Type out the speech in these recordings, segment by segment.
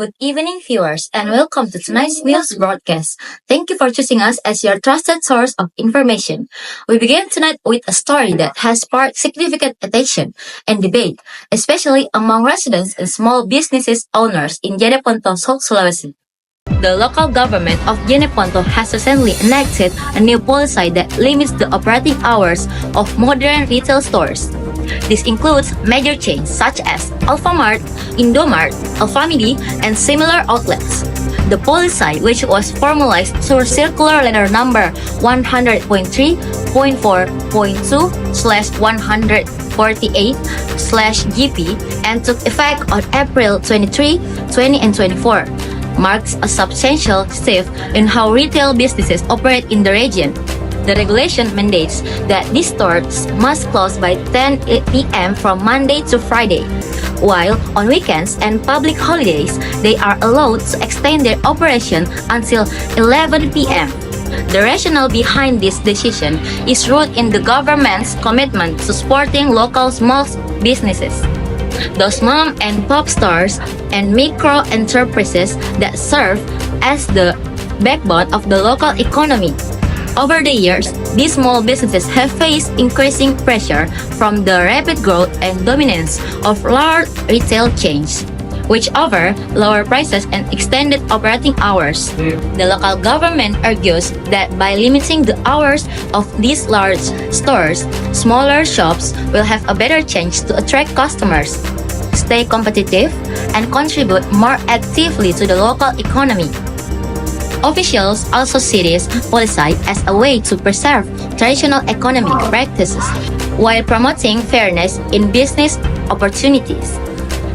Good evening, viewers, and welcome to tonight's news broadcast. Thank you for choosing us as your trusted source of information. We begin tonight with a story that has sparked significant attention and debate, especially among residents and small businesses owners in Jeneponto, South Sulawesi. The local government of Jeneponto has recently enacted a new policy that limits the operating hours of modern retail stores. This includes major chains such as Alfamart, Indomart, Alfamidi, and similar outlets. The policy, which was formalized through Circular Letter Number 100.3.4.2/148/GP and took effect on April 23, 20 and 24, marks a substantial shift in how retail businesses operate in the region. The regulation mandates that these stores must close by 10 p.m. from Monday to Friday, while on weekends and public holidays, they are allowed to extend their operation until 11 p.m. The rationale behind this decision is rooted in the government's commitment to supporting local small businesses, those mom and pop stores and micro enterprises that serve as the backbone of the local economy. Over the years, these small businesses have faced increasing pressure from the rapid growth and dominance of large retail chains, which offer lower prices and extended operating hours. The local government argues that by limiting the hours of these large stores, smaller shops will have a better chance to attract customers, stay competitive, and contribute more actively to the local economy. Officials also see this policy as a way to preserve traditional economic practices while promoting fairness in business opportunities.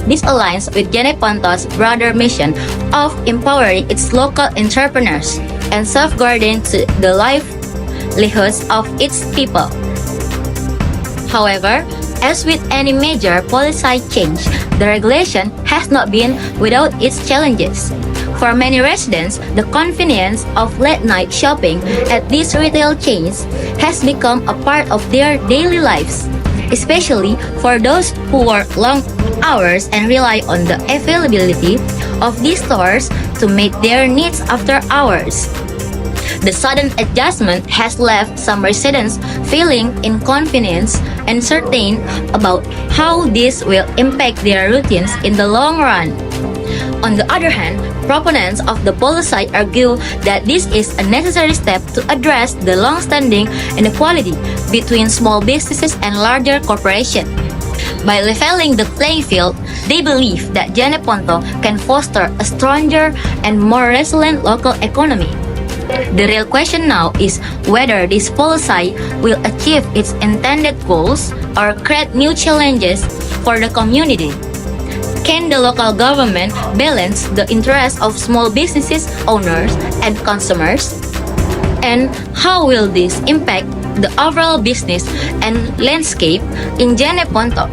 This aligns with Jeneponto's broader mission of empowering its local entrepreneurs and safeguarding the livelihoods of its people. However, as with any major policy change, the regulation has not been without its challenges. For many residents, the convenience of late-night shopping at these retail chains has become a part of their daily lives, especially for those who work long hours and rely on the availability of these stores to meet their needs after hours. The sudden adjustment has left some residents feeling inconvenienced and uncertain about how this will impact their routines in the long run. On the other hand, proponents of the policy argue that this is a necessary step to address the long-standing inequality between small businesses and larger corporations. By leveling the playing field, they believe that Jeneponto can foster a stronger and more resilient local economy. The real question now is whether this policy will achieve its intended goals or create new challenges for the community. Can the local government balance the interests of small businesses owners and consumers? And how will this impact the overall business and landscape in Jeneponto?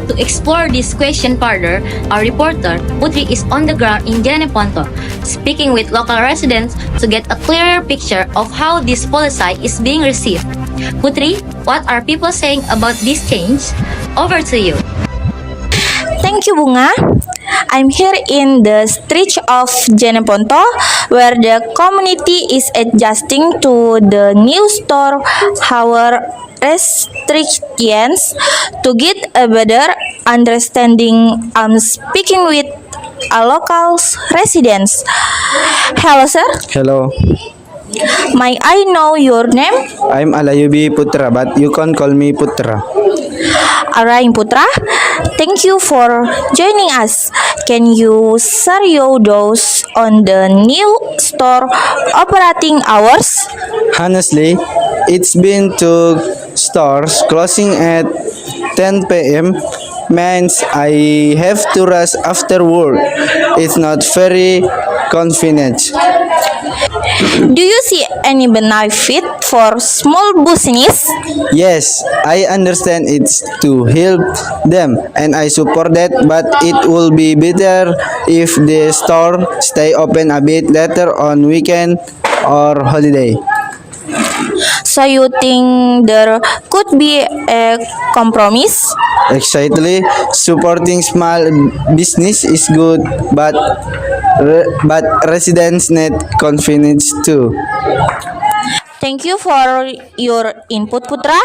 To explore this question further, our reporter Putri is on the ground in Jeneponto, speaking with local residents to get a clearer picture of how this policy is being received. Putri, what are people saying about this change? Over to you. Thank you, Bunga. I'm here in the streets of Jeneponto, where the community is adjusting to the new store hour restrictions to get a better understanding. I'm speaking with a local residents. Hello, sir. Hello, May I know your name? I'm Alayubi Putra, but you can call me Putra. Arain Putra. Thank you for joining us. Can you share your thoughts on the new store operating hours? Honestly, it's been two stores closing at 10 p.m. means I have to rush after work. It's not very convenient. Do you see any benefit for small business? Yes, I understand it's to help them and I support that, but it will be better if the store stay open a bit later on weekend or holiday. So you think there could be a compromise? Exactly, supporting small business is good, but residents need confidence too. Thank you for your input, Putra.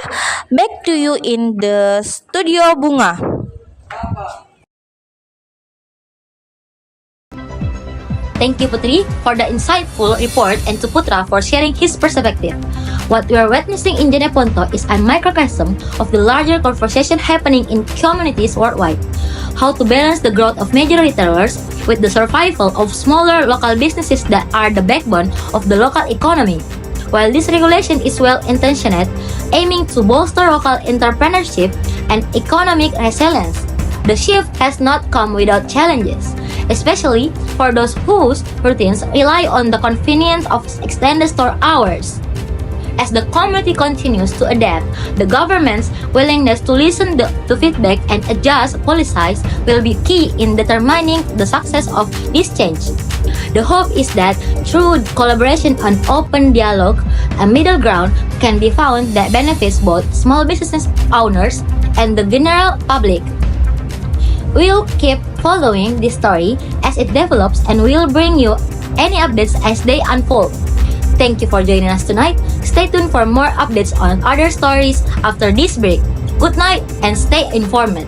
Back to you in the studio, Bunga. Thank you, Putri, for the insightful report and to Putra for sharing his perspective. What we are witnessing in Jeneponto is a microcosm of the larger conversation happening in communities worldwide. How to balance the growth of major retailers with the survival of smaller local businesses that are the backbone of the local economy. While this regulation is well-intentioned, aiming to bolster local entrepreneurship and economic resilience, the shift has not come without challenges, especially for those whose routines rely on the convenience of extended store hours. As the community continues to adapt, the government's willingness to listen to feedback and adjust policies will be key in determining the success of this change. The hope is that through collaboration and open dialogue, a middle ground can be found that benefits both small business owners and the general public. We'll keep following this story as it develops and we'll bring you any updates as they unfold. Thank you for joining us tonight. Stay tuned for more updates on other stories after this break. Good night and stay informed.